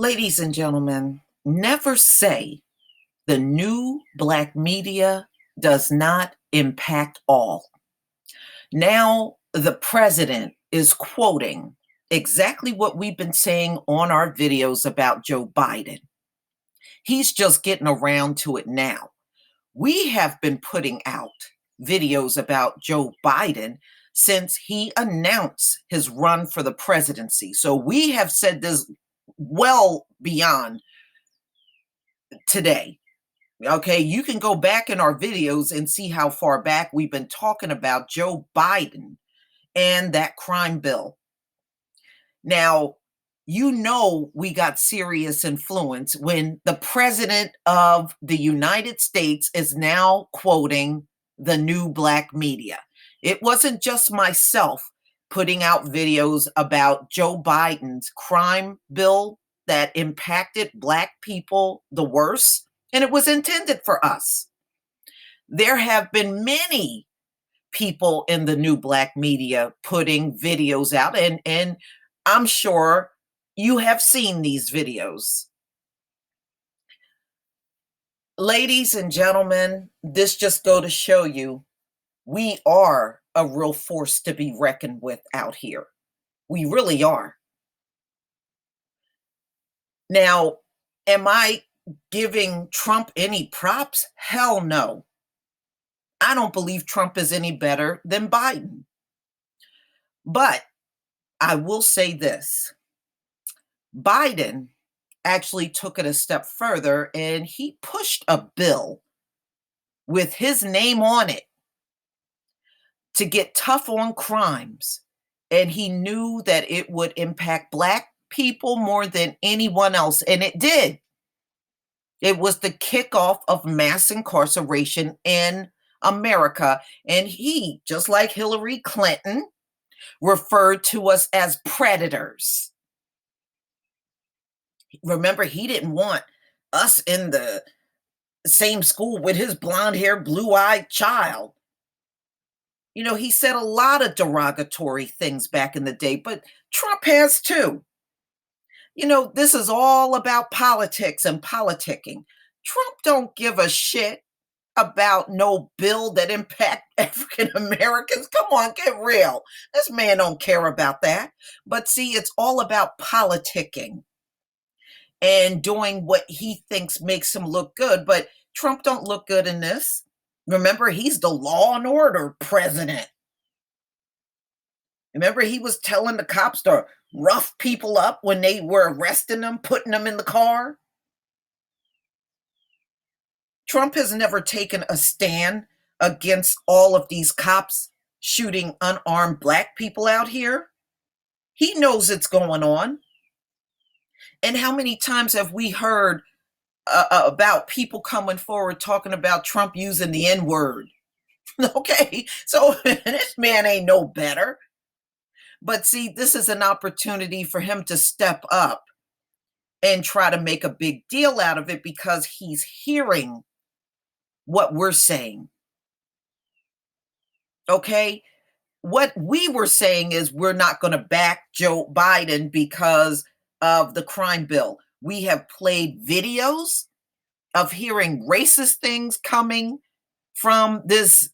Ladies and gentlemen, never say the new black media does not impact all. Now, the president is quoting exactly what we've been saying on our videos about Joe Biden. He's just getting around to it now. We have been putting out videos about Joe Biden since he announced his run for the presidency. So we have said this well beyond today. Okay, you can go back in our videos and see how far back we've been talking about Joe Biden and that crime bill. Now, we got serious influence when the president of the United States is now quoting the new black media. It wasn't just myself putting out videos about Joe Biden's crime bill that impacted black people the worst, and it was intended for us. There have been many people in the new black media putting videos out, and I'm sure you have seen these videos. Ladies and gentlemen, this just go to show you we are a real force to be reckoned with out here. We really are. Now, am I giving Trump any props? Hell no. I don't believe Trump is any better than Biden. But I will say this. Biden actually took it a step further and he pushed a bill with his name on it to get tough on crimes. And he knew that it would impact black people more than anyone else. And it did. It was the kickoff of mass incarceration in America. And he, just like Hillary Clinton, referred to us as predators. Remember, he didn't want us in the same school with his blonde hair, blue eyed child. You know, he said a lot of derogatory things back in the day, but Trump has too. You know, this is all about politics and politicking. Trump don't give a shit about no bill that impact African Americans. Come on, get real. This man don't care about that. But see, it's all about politicking and doing what he thinks makes him look good. But Trump don't look good in this. Remember, he's the law and order president. Remember, he was telling the cops to rough people up when they were arresting them, putting them in the car. Trump has never taken a stand against all of these cops shooting unarmed black people out here. He knows it's going on. And how many times have we heard about people coming forward talking about Trump using the N word? Okay, so this man ain't no better. But see, this is an opportunity for him to step up and try to make a big deal out of it because he's hearing what we're saying. Okay, what we were saying is we're not going to back Joe Biden because of the crime bill. We have played videos of hearing racist things coming from this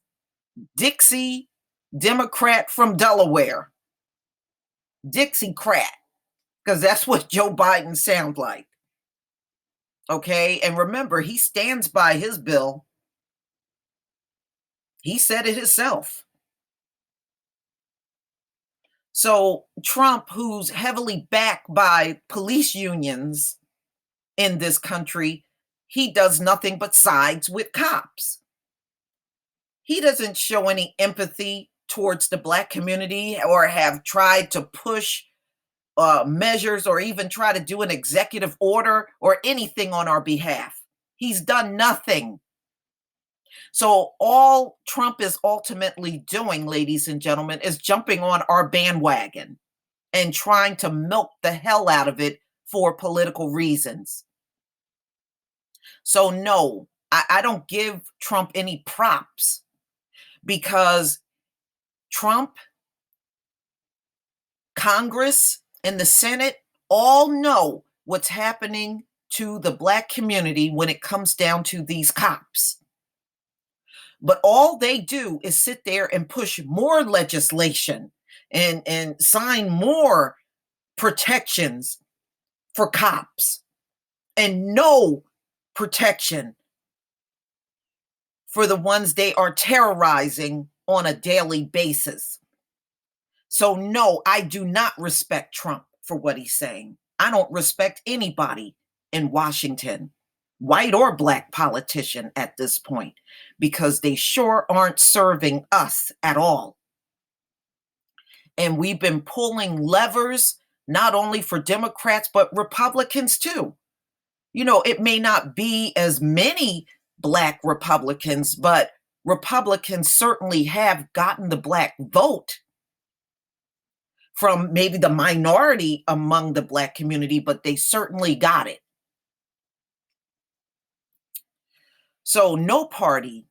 Dixie Democrat from Delaware. Dixiecrat, because that's what Joe Biden sounds like. Okay, and remember, he stands by his bill. He said it himself. So Trump, who's heavily backed by police unions in this country, he does nothing but sides with cops. He doesn't show any empathy towards the black community or have tried to push measures or even try to do an executive order or anything on our behalf. He's done nothing. So all Trump is ultimately doing, ladies and gentlemen, is jumping on our bandwagon and trying to milk the hell out of it for political reasons. So no, I don't give Trump any props because Trump, Congress, and the Senate all know what's happening to the Black community when it comes down to these cops. But all they do is sit there and push more legislation and sign more protections for cops and no protection for the ones they are terrorizing on a daily basis. So, no, I do not respect Trump for what he's saying. I don't respect anybody in Washington, white or black politician at this point, because they sure aren't serving us at all. And we've been pulling levers not only for Democrats, but Republicans too. You know, it may not be as many black Republicans, but Republicans certainly have gotten the black vote from maybe the minority among the black community, but they certainly got it. So no party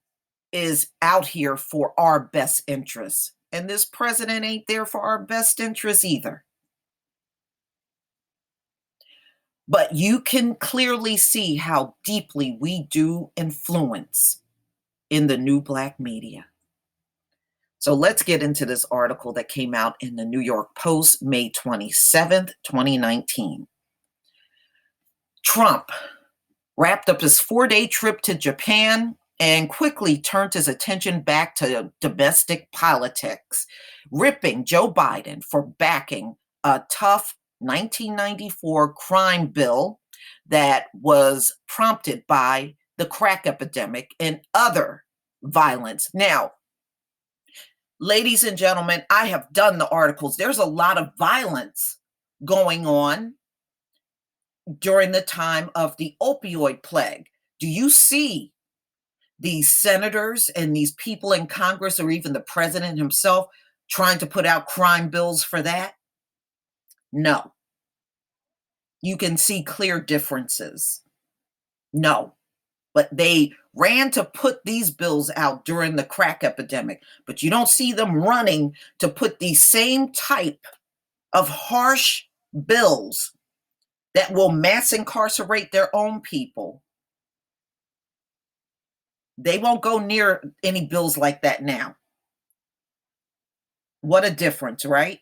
is out here for our best interests. And this president ain't there for our best interests either. But you can clearly see how deeply we do influence in the new black media. So let's get into this article that came out in the New York Post, May 27th, 2019. Trump wrapped up his 4-day trip to Japan and quickly turned his attention back to domestic politics, ripping Joe Biden for backing a tough 1994 crime bill that was prompted by the crack epidemic and other violence. Now, ladies and gentlemen, I have done the articles. There's a lot of violence going on during the time of the opioid plague. Do you see these senators and these people in Congress, or even the president himself, trying to put out crime bills for that? No. You can see clear differences. No. But they ran to put these bills out during the crack epidemic. But you don't see them running to put these same type of harsh bills that will mass incarcerate their own people. They won't go near any bills like that now. What a difference, right?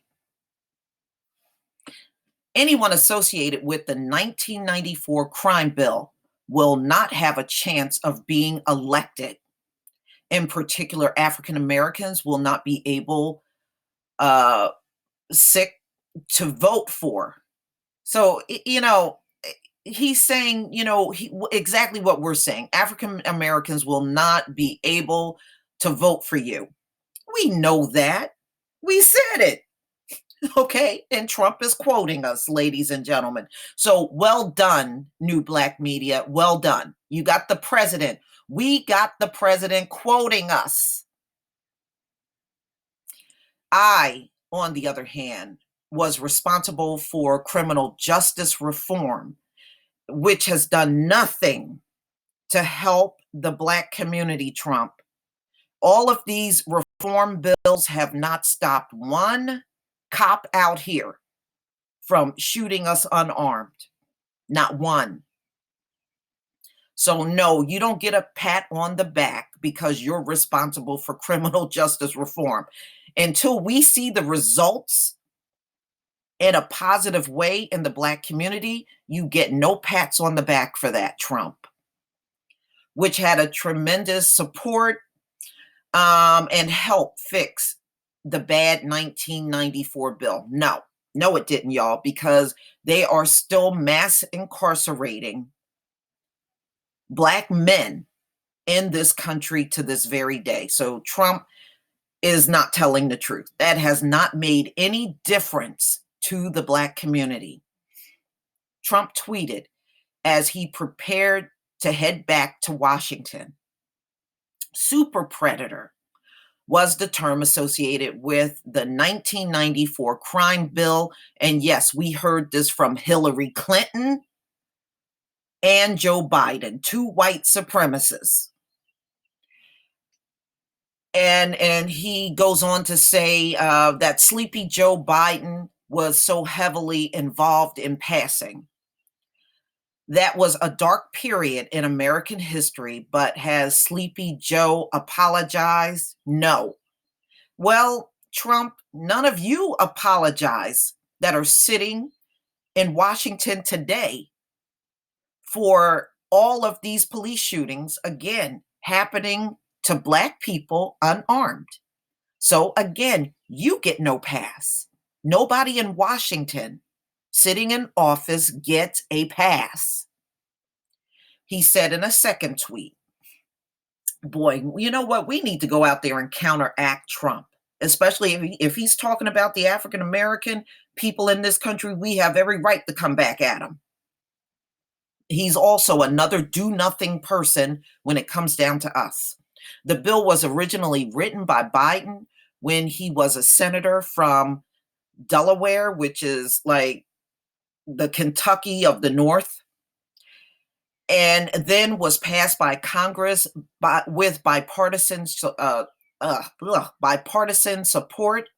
Anyone associated with the 1994 crime bill will not have a chance of being elected. In particular, African Americans will not be able sick to vote for. So, he's saying, exactly what we're saying. African Americans will not be able to vote for you. We know that. We said it. Okay. And Trump is quoting us, ladies and gentlemen. So well done, new black media. Well done. You got the president. We got the president quoting us. I, on the other hand, was responsible for criminal justice reform, which has done nothing to help the black community, Trump. All of these reform bills have not stopped one cop out here from shooting us unarmed. Not one. So no, you don't get a pat on the back because you're responsible for criminal justice reform. Until we see the results in a positive way in the black community, you get no pats on the back for that, Trump, which had a tremendous support and help fix the bad 1994 bill. No, it didn't, y'all, because they are still mass incarcerating black men in this country to this very day. So Trump is not telling the truth. That has not made any difference to the black community. Trump tweeted as he prepared to head back to Washington. Super predator was the term associated with the 1994 crime bill. And yes, we heard this from Hillary Clinton and Joe Biden, two white supremacists. And he goes on to say that sleepy Joe Biden was so heavily involved in passing. That was a dark period in American history, but has Sleepy Joe apologized? No. Well, Trump, none of you apologize that are sitting in Washington today for all of these police shootings, again, happening to Black people unarmed. So, again, you get no pass. Nobody in Washington sitting in office gets a pass. He said in a second tweet, boy, you know what? We need to go out there and counteract Trump, especially if he's talking about the African American people in this country. We have every right to come back at him. He's also another do nothing person when it comes down to us. The bill was originally written by Biden when he was a senator from Delaware, which is like the Kentucky of the North, and then was passed by Congress with bipartisan support,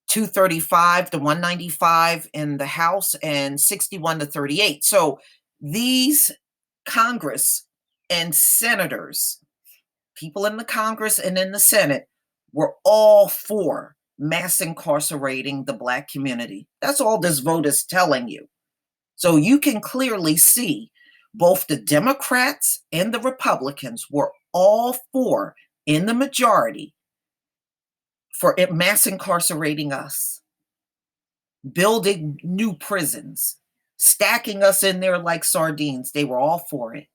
235 to 195 in the House and 61 to 38. So these Congress and senators, people in the Congress and in the Senate, were all for mass incarcerating the Black community. That's all this vote is telling you. So you can clearly see both the Democrats and the Republicans were all for, in the majority, for mass incarcerating us, building new prisons, stacking us in there like sardines. They were all for it.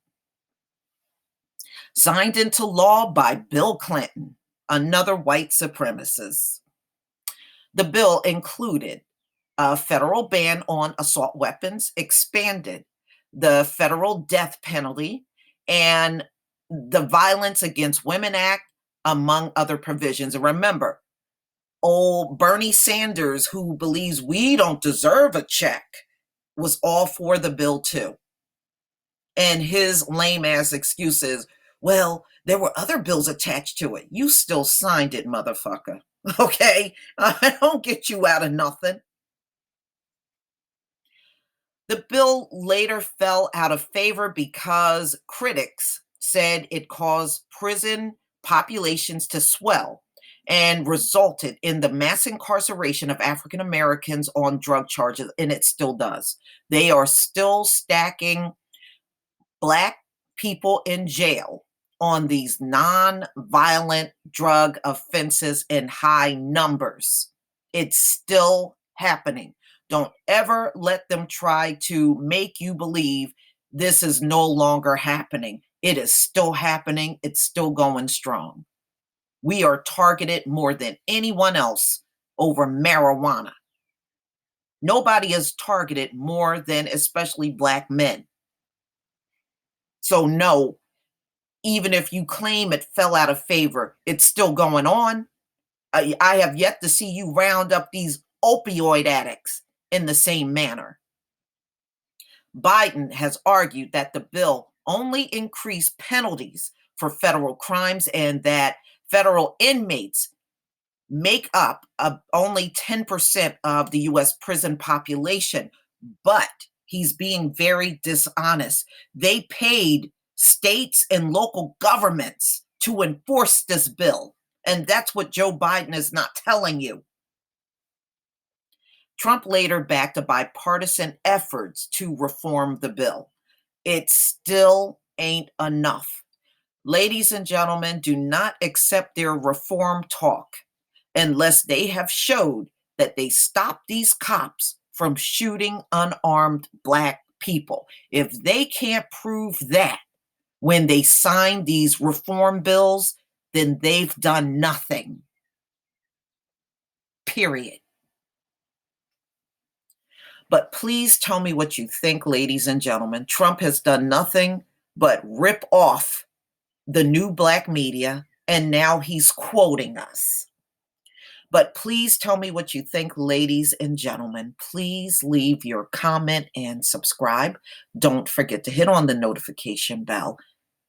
Signed into law by Bill Clinton, another white supremacist. The bill included a federal ban on assault weapons, expanded the federal death penalty, and the Violence Against Women Act, among other provisions. And remember, old Bernie Sanders, who believes we don't deserve a check, was all for the bill too. And his lame ass excuse is, well, there were other bills attached to it. You still signed it, motherfucker. Okay? I don't get you out of nothing. The bill later fell out of favor because critics said it caused prison populations to swell and resulted in the mass incarceration of African Americans on drug charges, and it still does. They are still stacking Black people in jail on these non-violent drug offenses in high numbers. It's still happening. Don't ever let them try to make you believe this is no longer happening. It is still happening. It's still going strong. We are targeted more than anyone else over marijuana. Nobody is targeted more than especially Black men. So no, even if you claim it fell out of favor, it's still going on. I have yet to see you round up these opioid addicts in the same manner. Biden has argued that the bill only increased penalties for federal crimes and that federal inmates make up only 10% of the US prison population. But he's being very dishonest. They paid states and local governments to enforce this bill. And that's what Joe Biden is not telling you. Trump later backed a bipartisan efforts to reform the bill. It still ain't enough. Ladies and gentlemen, do not accept their reform talk unless they have showed that they stopped these cops from shooting unarmed Black people. If they can't prove that when they sign these reform bills, then they've done nothing. Period. But please tell me what you think, ladies and gentlemen. Trump has done nothing but rip off the new Black media, and now he's quoting us. But please tell me what you think, ladies and gentlemen. Please leave your comment and subscribe. Don't forget to hit on the notification bell,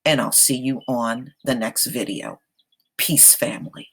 and I'll see you on the next video. Peace, family.